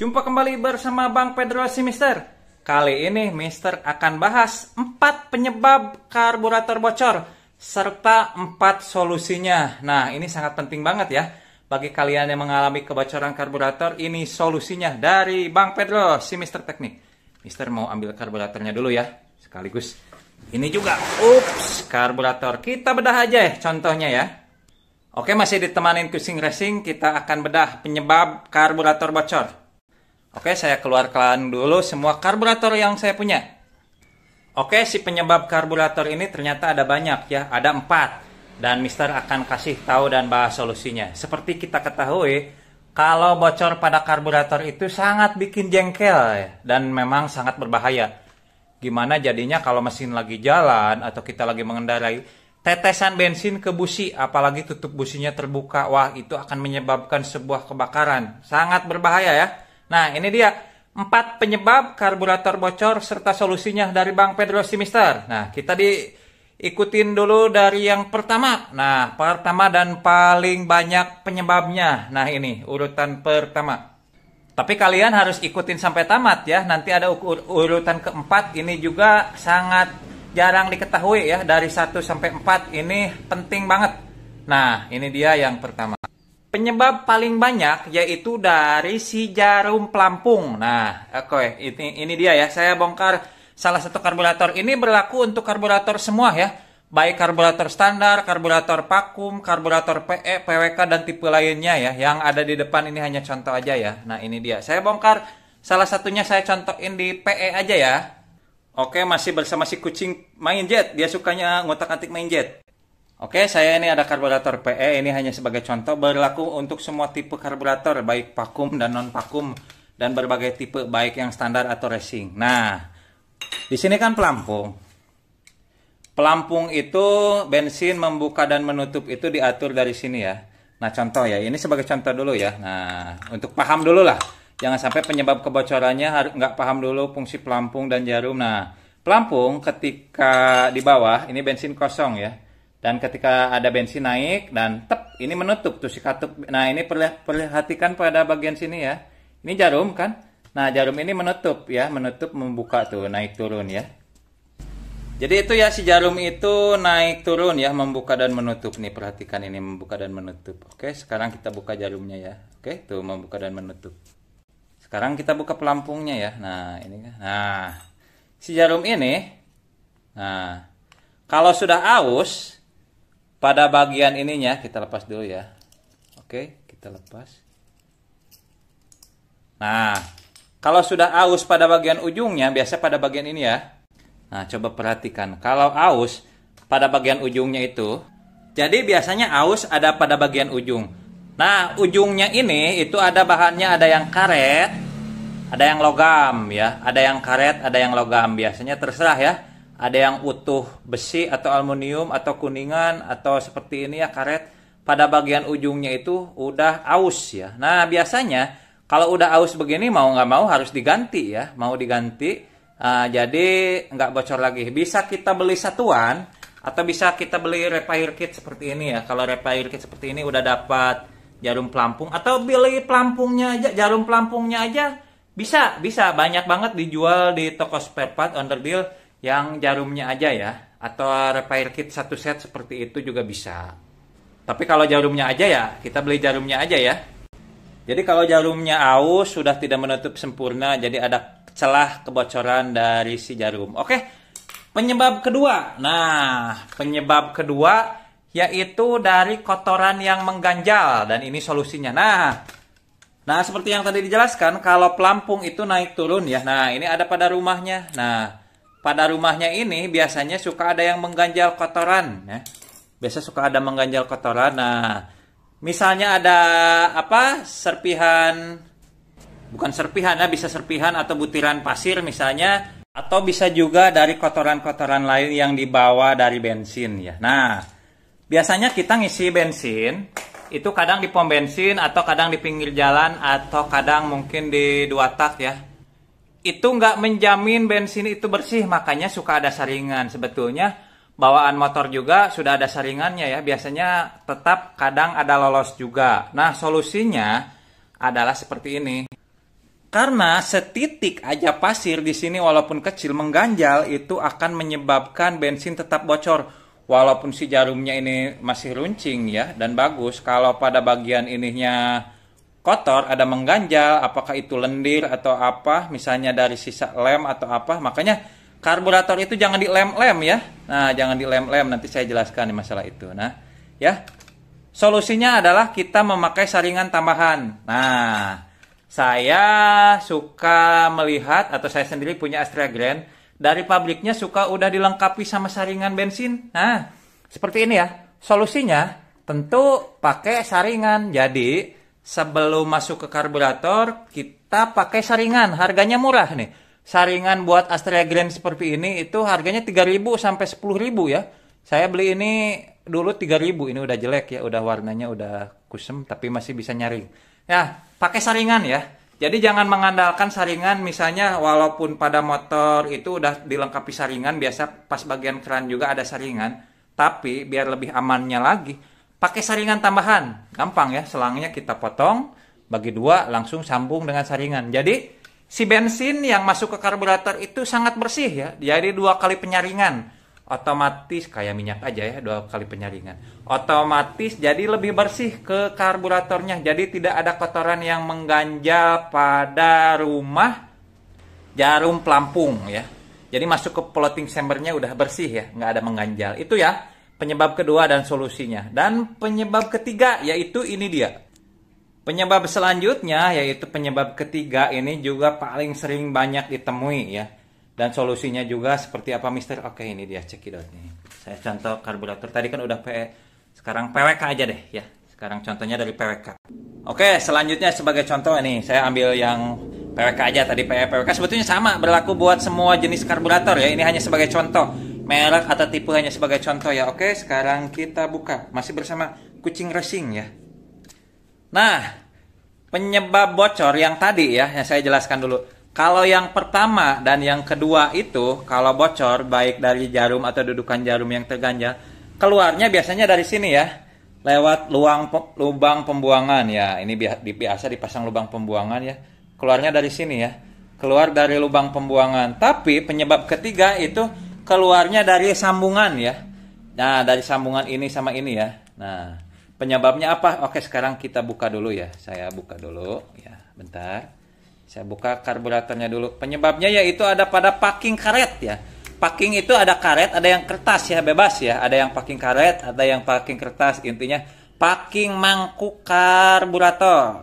Jumpa kembali bersama Bang Pedro si Mister. Kali ini Mister akan bahas 4 penyebab karburator bocor serta 4 solusinya. Nah, ini sangat penting banget ya. Bagi kalian yang mengalami kebocoran karburator, ini solusinya dari Bang Pedro si Mister Teknik. Mister mau ambil karburatornya dulu ya, sekaligus. Ini juga, karburator. Kita bedah aja ya contohnya ya. Oke, masih ditemanin kucing racing, kita akan bedah penyebab karburator bocor. Oke, saya keluarkan dulu semua karburator yang saya punya. Oke, si penyebab karburator ini ternyata ada banyak ya, ada 4. Dan Mister akan kasih tahu dan bahas solusinya. Seperti kita ketahui, kalau bocor pada karburator itu sangat bikin jengkel ya, dan memang sangat berbahaya. Gimana jadinya kalau mesin lagi jalan atau kita lagi mengendarai, tetesan bensin ke busi, apalagi tutup businya terbuka, wah itu akan menyebabkan sebuah kebakaran. Sangat berbahaya ya. Nah, ini dia 4 penyebab karburator bocor serta solusinya dari Bang Pedro si Mister. Nah, kita diikutin dulu dari yang pertama. Nah, pertama dan paling banyak penyebabnya. Nah, ini urutan pertama. Tapi kalian harus ikutin sampai tamat ya. Nanti ada urutan keempat, ini juga sangat jarang diketahui ya. Dari 1 sampai 4 ini penting banget. Nah, ini dia yang pertama. Penyebab paling banyak yaitu dari si jarum pelampung. Nah, oke, ini dia ya. Saya bongkar salah satu karburator. Ini berlaku untuk karburator semua ya. Baik karburator standar, karburator vakum, karburator PE, PWK, dan tipe lainnya ya. Yang ada di depan ini hanya contoh aja ya. Nah, ini dia. Saya bongkar salah satunya, saya contohin di PE aja ya. Oke, masih bersama si kucing main jet. Dia sukanya ngotak-atik main jet. Oke, saya ini ada karburator PE, ini hanya sebagai contoh, berlaku untuk semua tipe karburator, baik vakum dan non vakum, dan berbagai tipe, baik yang standar atau racing. Nah, di sini kan pelampung. Pelampung itu bensin membuka dan menutup itu diatur dari sini ya. Nah, contoh ya, ini sebagai contoh dulu ya. Nah, untuk paham dulu lah, jangan sampai penyebab kebocorannya nggak paham dulu fungsi pelampung dan jarum. Nah, pelampung ketika di bawah, ini bensin kosong ya. Dan ketika ada bensin naik dan ini menutup tuh si katup. Nah, ini perhatikan pada bagian sini ya. Ini jarum kan? Nah, jarum ini menutup ya, menutup membuka tuh, naik turun ya. Jadi itu ya, si jarum itu naik turun ya, membuka dan menutup. Nih, perhatikan ini membuka dan menutup. Oke, sekarang kita buka jarumnya ya. Oke, tuh membuka dan menutup. Sekarang kita buka pelampungnya ya. Nah, ini kan. Nah, si jarum ini, nah, kalau sudah aus, pada bagian ininya, kita lepas dulu ya. Oke, kita lepas. Nah, kalau sudah aus pada bagian ujungnya, biasa pada bagian ini ya. Nah, coba perhatikan. Kalau aus pada bagian ujungnya itu, jadi biasanya aus ada pada bagian ujung. Nah, ujungnya ini itu ada bahannya, ada yang karet, ada yang logam ya. Ada yang karet, ada yang logam. Biasanya terserah ya. Ada yang utuh besi atau aluminium atau kuningan atau seperti ini ya, karet. Pada bagian ujungnya itu udah aus ya. Nah, biasanya kalau udah aus begini mau nggak mau harus diganti ya. Mau diganti, jadi nggak bocor lagi. Bisa kita beli satuan atau bisa kita beli repair kit seperti ini ya. Kalau repair kit seperti ini udah dapat jarum pelampung, atau beli pelampungnya aja, jarum pelampungnya aja bisa banyak banget dijual di toko spare part underdeal yang jarumnya aja ya, atau repair kit 1 set seperti itu juga bisa. Tapi kalau jarumnya aja ya, kita beli jarumnya aja ya. Jadi kalau jarumnya aus, sudah tidak menutup sempurna, jadi ada celah kebocoran dari si jarum. Oke, penyebab kedua. Nah, penyebab kedua yaitu dari kotoran yang mengganjal, dan ini solusinya. Nah, seperti yang tadi dijelaskan, kalau pelampung itu naik turun ya. Nah, ini ada pada rumahnya. Nah, pada rumahnya ini biasanya suka ada yang mengganjal kotoran ya. Biasa suka ada mengganjal kotoran. Nah, misalnya ada serpihan, bukan serpihan ya, bisa serpihan atau butiran pasir misalnya, atau bisa juga dari kotoran-kotoran lain yang dibawa dari bensin ya. Nah, biasanya kita ngisi bensin itu kadang di pom bensin atau kadang di pinggir jalan atau kadang mungkin di 2 tak ya. Itu nggak menjamin bensin itu bersih, makanya suka ada saringan. Sebetulnya bawaan motor juga sudah ada saringannya ya, biasanya tetap kadang ada lolos juga. Nah, solusinya adalah seperti ini. Karena setitik aja pasir di sini walaupun kecil mengganjal itu akan menyebabkan bensin tetap bocor. Walaupun si jarumnya ini masih runcing ya dan bagus, kalau pada bagian ininya kotor ada mengganjal, apakah itu lendir atau apa, misalnya dari sisa lem atau apa, makanya karburator itu jangan dilem-lem ya. Nah, jangan dilem-lem, nanti saya jelaskan di masalah itu. Nah, ya. Solusinya adalah kita memakai saringan tambahan. Nah, saya suka melihat atau saya sendiri punya Astra Grand dari pabriknya suka udah dilengkapi sama saringan bensin. Nah, seperti ini ya. Solusinya tentu pakai saringan. Jadi, sebelum masuk ke karburator kita pakai saringan. Harganya murah nih. Saringan buat Astra Grand seperti ini itu harganya 3.000 sampai 10.000 ya. Saya beli ini dulu 3.000, ini udah jelek ya, udah warnanya udah kusem tapi masih bisa nyaring. Ya, pakai saringan ya. Jadi jangan mengandalkan saringan misalnya walaupun pada motor itu udah dilengkapi saringan, biasa pas bagian keran juga ada saringan, tapi biar lebih amannya lagi, pakai saringan tambahan. Gampang ya, selangnya kita potong, bagi dua langsung sambung dengan saringan. Jadi si bensin yang masuk ke karburator itu sangat bersih ya. Jadi 2 kali penyaringan. Otomatis kayak minyak aja ya, 2 kali penyaringan. Otomatis jadi lebih bersih ke karburatornya. Jadi tidak ada kotoran yang mengganjal pada rumah jarum pelampung ya. Jadi masuk ke floating chambernya udah bersih ya, nggak ada mengganjal. Itu ya penyebab kedua dan solusinya. Dan penyebab ketiga yaitu ini dia. Penyebab selanjutnya yaitu penyebab ketiga ini juga paling sering banyak ditemui ya. Dan solusinya juga seperti apa Mister? Oke, ini dia cekidot nih. Saya contoh karburator. Tadi kan udah PE. Sekarang PWK aja deh ya. Sekarang contohnya dari PWK. Oke, selanjutnya sebagai contoh nih. Saya ambil yang PWK aja. Tadi PE PWK sebetulnya sama. Berlaku buat semua jenis karburator ya. Ini hanya sebagai contoh. Merek atau tipe hanya sebagai contoh ya. Oke, sekarang kita buka. Masih bersama Kucing Racing ya. Nah, penyebab bocor yang tadi ya. Yang saya jelaskan dulu. Kalau yang pertama dan yang kedua itu, kalau bocor, baik dari jarum atau dudukan jarum yang terganjal, keluarnya biasanya dari sini ya, lewat lubang pembuangan ya. Ini biasa dipasang lubang pembuangan ya. Keluarnya dari sini ya, keluar dari lubang pembuangan. Tapi penyebab ketiga itu keluarnya dari sambungan ya. Nah, dari sambungan ini sama ini ya. Nah, penyebabnya apa? Oke, sekarang kita buka dulu ya. Saya buka dulu ya, bentar. Saya buka karburatornya dulu. Penyebabnya yaitu ada pada packing karet ya. Packing itu ada karet, ada yang kertas ya, bebas ya. Ada yang packing karet, ada yang packing kertas. Intinya packing mangkuk karburator.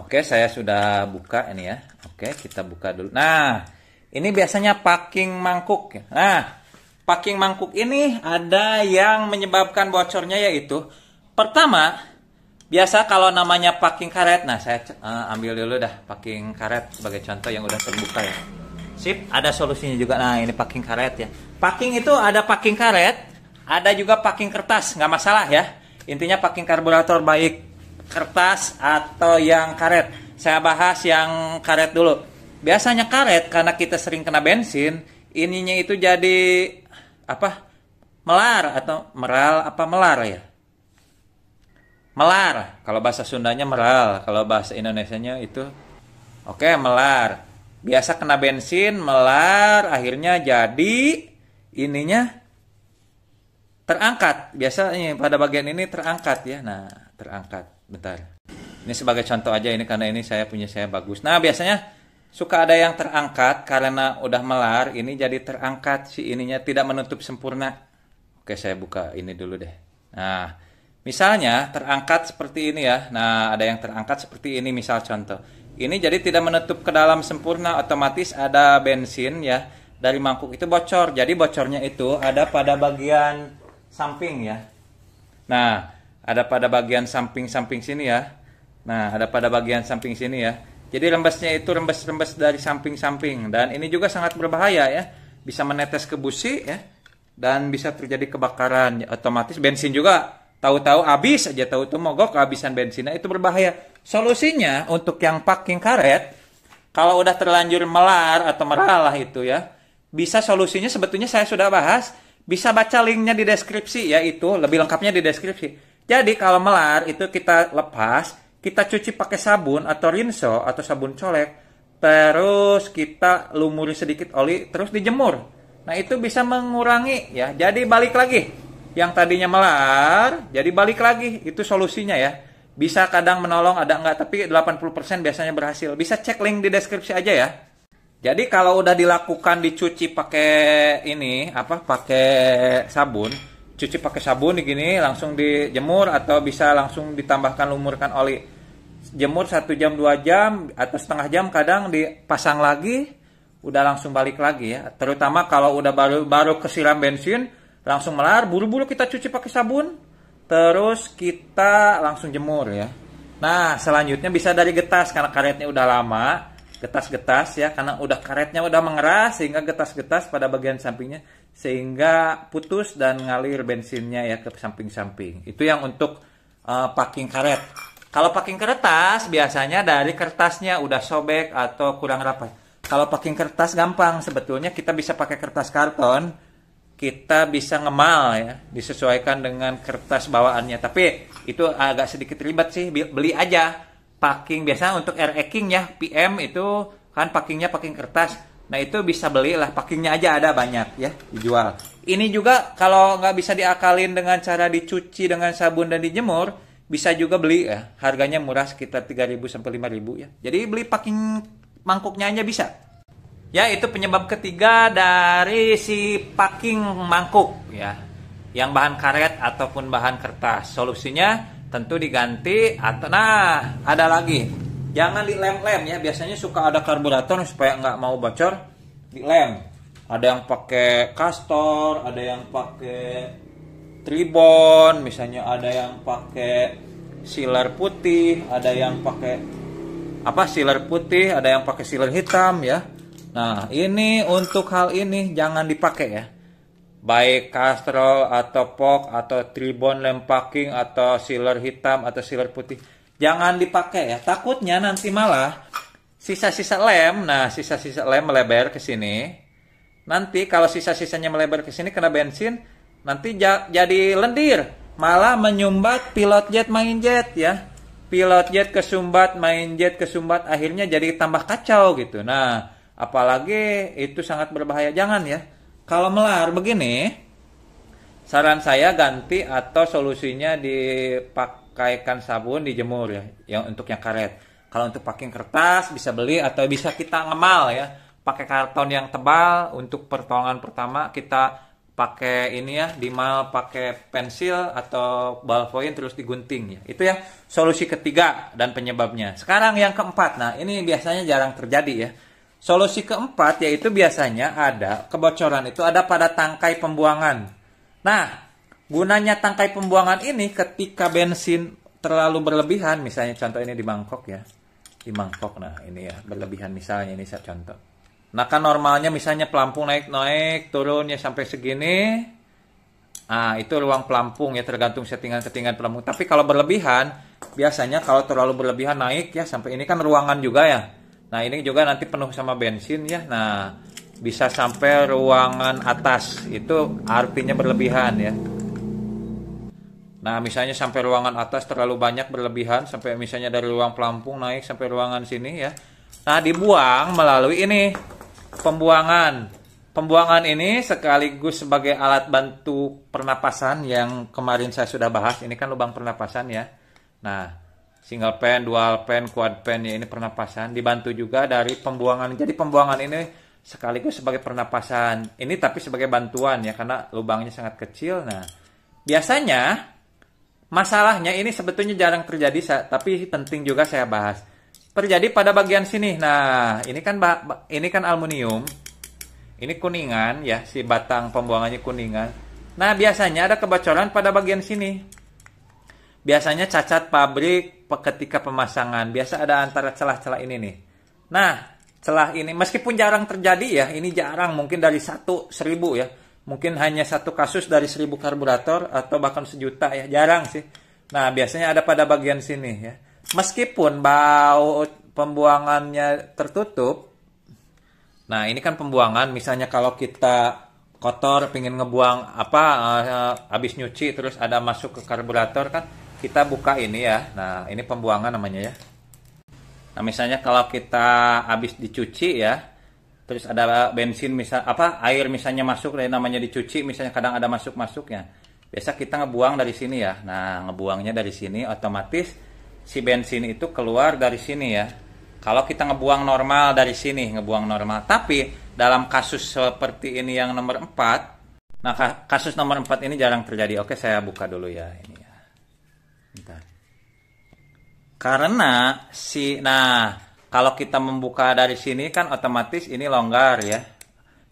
Oke, saya sudah buka ini ya. Oke, kita buka dulu. Nah, ini biasanya packing mangkuk ya. Nah, packing mangkuk ini ada yang menyebabkan bocornya yaitu pertama, biasa kalau namanya packing karet, nah saya ambil dulu dah packing karet sebagai contoh yang udah terbuka ya. Sip, ada solusinya juga. Nah, ini packing karet ya. Packing itu ada packing karet, ada juga packing kertas, nggak masalah ya. Intinya packing karburator baik kertas atau yang karet. Saya bahas yang karet dulu. Biasanya karet karena kita sering kena bensin, ininya itu jadi apa? Melar atau meral apa melar ya? Melar, kalau bahasa Sundanya meral, kalau bahasa Indonesianya itu oke, melar. Biasa kena bensin, melar, akhirnya jadi ininya terangkat. Biasanya pada bagian ini terangkat ya. Nah, terangkat. Bentar. Ini sebagai contoh aja ini karena ini saya bagus. Nah, biasanya suka ada yang terangkat karena udah melar, ini jadi terangkat si ininya tidak menutup sempurna. Oke, saya buka ini dulu deh. Nah, misalnya terangkat seperti ini ya. Nah, ada yang terangkat seperti ini misal contoh. Ini jadi tidak menutup ke dalam sempurna, otomatis ada bensin ya dari mangkuk itu bocor. Jadi bocornya itu ada pada bagian samping ya. Nah, ada pada bagian samping-samping sini ya. Nah, ada pada bagian samping sini ya. Jadi rembesnya itu rembes-rembes dari samping-samping dan ini juga sangat berbahaya ya. Bisa menetes ke busi ya dan bisa terjadi kebakaran. Otomatis bensin juga tahu-tahu habis aja, tahu-tahu mogok kehabisan bensinnya, itu berbahaya. Solusinya untuk yang packing karet, kalau udah terlanjur melar atau meralah itu ya, bisa solusinya sebetulnya saya sudah bahas, bisa baca linknya di deskripsi ya, itu lebih lengkapnya di deskripsi. Jadi kalau melar itu kita lepas, kita cuci pakai sabun atau rinso atau sabun colek, terus kita lumuri sedikit oli, terus dijemur. Nah, itu bisa mengurangi ya. Jadi balik lagi. Yang tadinya melar, jadi balik lagi. Itu solusinya ya. Bisa kadang menolong, ada enggak, tapi 80% biasanya berhasil. Bisa cek link di deskripsi aja ya. Jadi kalau udah dilakukan dicuci pakai ini, pakai sabun, cuci pakai sabun gini, langsung dijemur atau bisa langsung ditambahkan lumurkan oli. Jemur 1 jam 2 jam atau setengah jam, kadang dipasang lagi, udah langsung balik lagi ya. Terutama kalau udah baru kesiram bensin, langsung melar, buru-buru kita cuci pakai sabun, terus kita langsung jemur ya. Nah, selanjutnya bisa dari getas, karena karetnya udah lama, getas-getas ya, karena udah karetnya udah mengeras sehingga getas-getas pada bagian sampingnya, sehingga putus dan ngalir bensinnya ya ke samping-samping. Itu yang untuk packing karet. Kalau packing kertas biasanya dari kertasnya udah sobek atau kurang rapat. Kalau packing kertas gampang, sebetulnya kita bisa pakai kertas karton, kita bisa ngemal ya, disesuaikan dengan kertas bawaannya. Tapi itu agak sedikit ribet sih, beli aja packing biasa untuk air-eking ya, PM itu kan packingnya packing kertas. Nah, itu bisa belilah packingnya aja, ada banyak ya dijual. Ini juga kalau nggak bisa diakalin dengan cara dicuci dengan sabun dan dijemur, bisa juga beli ya, harganya murah sekitar 3.000 sampai 5.000 ya. Jadi beli packing mangkuknya aja bisa. Ya, itu penyebab ketiga dari si packing mangkuk ya, yang bahan karet ataupun bahan kertas. Solusinya tentu diganti atau ada lagi. Jangan dilem-lem ya, biasanya suka ada karburator supaya nggak mau bocor, dilem. Ada yang pakai kastor, ada yang pakai tribon, misalnya ada yang pakai sealer putih, ada yang pakai sealer putih, ada yang pakai sealer hitam ya. Nah, ini untuk hal ini jangan dipakai ya. Baik kastrol atau pok atau tribon lem packing atau sealer hitam atau sealer putih, jangan dipakai ya. Takutnya nanti malah sisa-sisa lem, sisa-sisa lem melebar ke sini. Nanti kalau sisa-sisanya melebar ke sini kena bensin, nanti jadi lendir, malah menyumbat pilot jet main jet ya. Pilot jet kesumbat, main jet kesumbat, akhirnya jadi tambah kacau gitu. Nah, apalagi itu sangat berbahaya, jangan ya. Kalau melar begini, saran saya ganti atau solusinya dipakaikan sabun, dijemur ya, yang untuk yang karet. Kalau untuk packing kertas bisa beli atau bisa kita ngemal ya, pakai karton yang tebal. Untuk pertolongan pertama kita pakai ini ya, dimal pakai pensil atau ballpoint terus digunting ya. Itu ya solusi ketiga dan penyebabnya. Sekarang yang keempat. Nah, ini biasanya jarang terjadi ya. Solusi keempat yaitu biasanya ada kebocoran itu ada pada tangkai pembuangan. Nah, gunanya tangkai pembuangan ini ketika bensin terlalu berlebihan, misalnya contoh ini di mangkok ya. Di mangkok, nah ini ya berlebihan misalnya, ini saya contoh. Nah, kan normalnya misalnya pelampung naik-naik, turunnya sampai segini. Nah, itu ruang pelampung ya, tergantung settingan-settingan pelampung. Tapi kalau berlebihan, biasanya kalau terlalu berlebihan naik ya, sampai ini kan ruangan juga ya. Nah, ini juga nanti penuh sama bensin ya. Nah, bisa sampai ruangan atas. Itu artinya berlebihan ya. Nah, misalnya sampai ruangan atas terlalu banyak berlebihan, sampai misalnya dari ruang pelampung naik sampai ruangan sini ya. Nah, dibuang melalui ini, pembuangan. Pembuangan ini sekaligus sebagai alat bantu pernapasan yang kemarin saya sudah bahas. Ini kan lubang pernapasan ya. Nah, single pen, dual pen, quad pen ya, ini pernapasan. Dibantu juga dari pembuangan. Jadi pembuangan ini sekaligus sebagai pernapasan. Ini tapi sebagai bantuan ya, karena lubangnya sangat kecil. Nah, biasanya masalahnya ini sebetulnya jarang terjadi, tapi penting juga saya bahas. Terjadi pada bagian sini. Nah, ini kan aluminium. Ini kuningan ya, si batang pembuangannya kuningan. Nah, biasanya ada kebocoran pada bagian sini. Biasanya cacat pabrik ketika pemasangan. Biasa ada antara celah-celah ini nih. Nah, celah ini meskipun jarang terjadi ya, ini jarang, mungkin dari 1.000 ya. Mungkin hanya 1 kasus dari 1.000 karburator atau bahkan 1.000.000 ya, jarang sih. Nah, biasanya ada pada bagian sini ya. Meskipun bau pembuangannya tertutup. Nah, ini kan pembuangan, misalnya kalau kita kotor pengen ngebuang habis nyuci terus ada masuk ke karburator kan. kita buka ini ya. Nah, ini pembuangan namanya ya. Nah, misalnya kalau kita habis dicuci ya, terus ada bensin air misalnya masuk dari namanya dicuci, misalnya kadang ada masuknya. Biasa kita ngebuang dari sini ya. Nah, ngebuangnya dari sini otomatis si bensin itu keluar dari sini ya. Kalau kita ngebuang normal dari sini, ngebuang normal. Tapi dalam kasus seperti ini yang nomor 4, nah kasus nomor 4 ini jarang terjadi. Oke, saya buka dulu ya ini ya. Bentar. Karena kalau kita membuka dari sini kan otomatis ini longgar ya.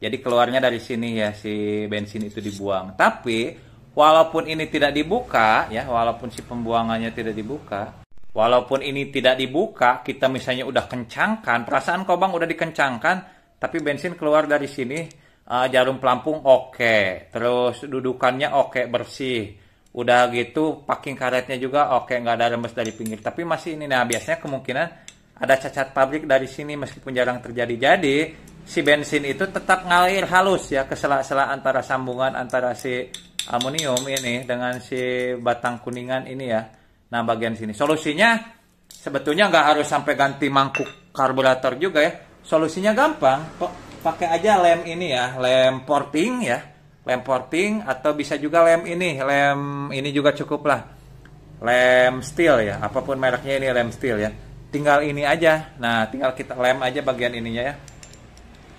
Jadi keluarnya dari sini ya, si bensin itu dibuang. Tapi walaupun ini tidak dibuka ya, walaupun si pembuangannya tidak dibuka, walaupun ini tidak dibuka, kita misalnya udah kencangkan, perasaan kobang udah dikencangkan, tapi bensin keluar dari sini, jarum pelampung oke, terus dudukannya oke, bersih. Udah gitu packing karetnya juga oke, nggak ada rembes dari pinggir. Tapi masih ini, nah biasanya kemungkinan ada cacat pabrik dari sini meskipun jarang terjadi. Jadi si bensin itu tetap ngalir halus ya ke sela-sela antara sambungan antara si aluminium ini dengan si batang kuningan ini ya. Nah bagian sini. Solusinya sebetulnya nggak harus sampai ganti mangkuk karburator juga ya. Solusinya gampang. Kok pakai aja lem ini ya, lem porting ya. Lem porting atau bisa juga lem ini juga cukup lah. Lem steel ya, apapun mereknya ini lem steel ya. Tinggal ini aja. Nah, tinggal kita lem aja bagian ininya ya.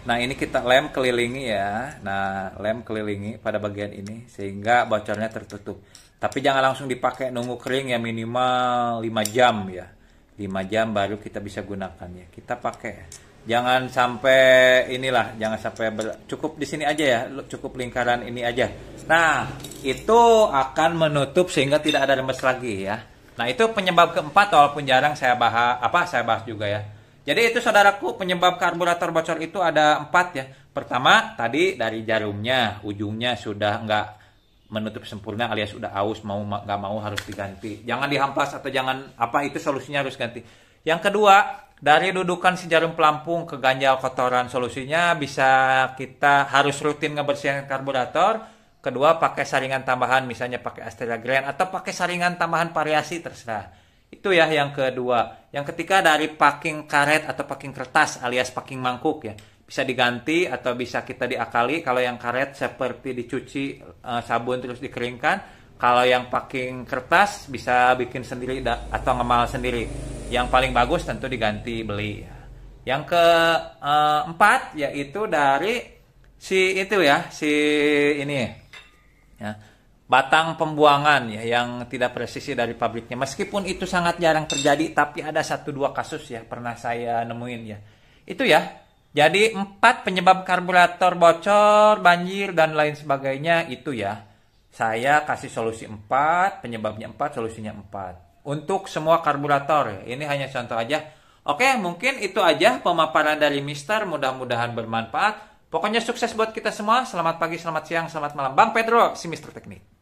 Nah, ini kita lem kelilingi ya. Nah, lem kelilingi pada bagian ini sehingga bocornya tertutup. Tapi jangan langsung dipakai, nunggu kering ya, minimal 5 jam ya. 5 jam baru kita bisa gunakan ya. Kita pakai. Jangan sampai jangan sampai cukup di sini aja ya, cukup lingkaran ini aja. Nah, itu akan menutup sehingga tidak ada rembes lagi ya. Nah, itu penyebab keempat walaupun jarang saya bahas juga ya. Jadi itu saudaraku, penyebab karburator bocor itu ada 4 ya. Pertama, tadi dari jarumnya, ujungnya sudah nggak menutup sempurna alias sudah aus, nggak mau harus diganti. Jangan dihampas atau itu solusinya harus ganti. Yang kedua, dari dudukan si jarum pelampung ke ganjal kotoran, solusinya bisa kita harus rutin ngebersihin karburator. Kedua, pakai saringan tambahan, misalnya pakai Astrea Grand atau pakai saringan tambahan variasi, terserah. Itu ya yang kedua. Yang ketiga, dari packing karet atau packing kertas alias packing mangkuk ya. Bisa diganti atau bisa kita diakali. Kalau yang karet seperti dicuci sabun terus dikeringkan. Kalau yang packing kertas bisa bikin sendiri atau ngemal sendiri. Yang paling bagus tentu diganti beli. Yang keempat yaitu dari batang pembuangan ya yang tidak presisi dari pabriknya. Meskipun itu sangat jarang terjadi, tapi ada 1-2 kasus ya pernah saya nemuin ya. Itu ya. Jadi 4 penyebab karburator bocor, banjir dan lain sebagainya itu ya. Saya kasih solusi 4, penyebabnya 4, solusinya 4. Untuk semua karburator, ini hanya contoh aja. Oke, mungkin itu aja pemaparan dari Mister. Mudah-mudahan bermanfaat. Pokoknya sukses buat kita semua. Selamat pagi, selamat siang, selamat malam. Bang Pedro, si Mister Teknik.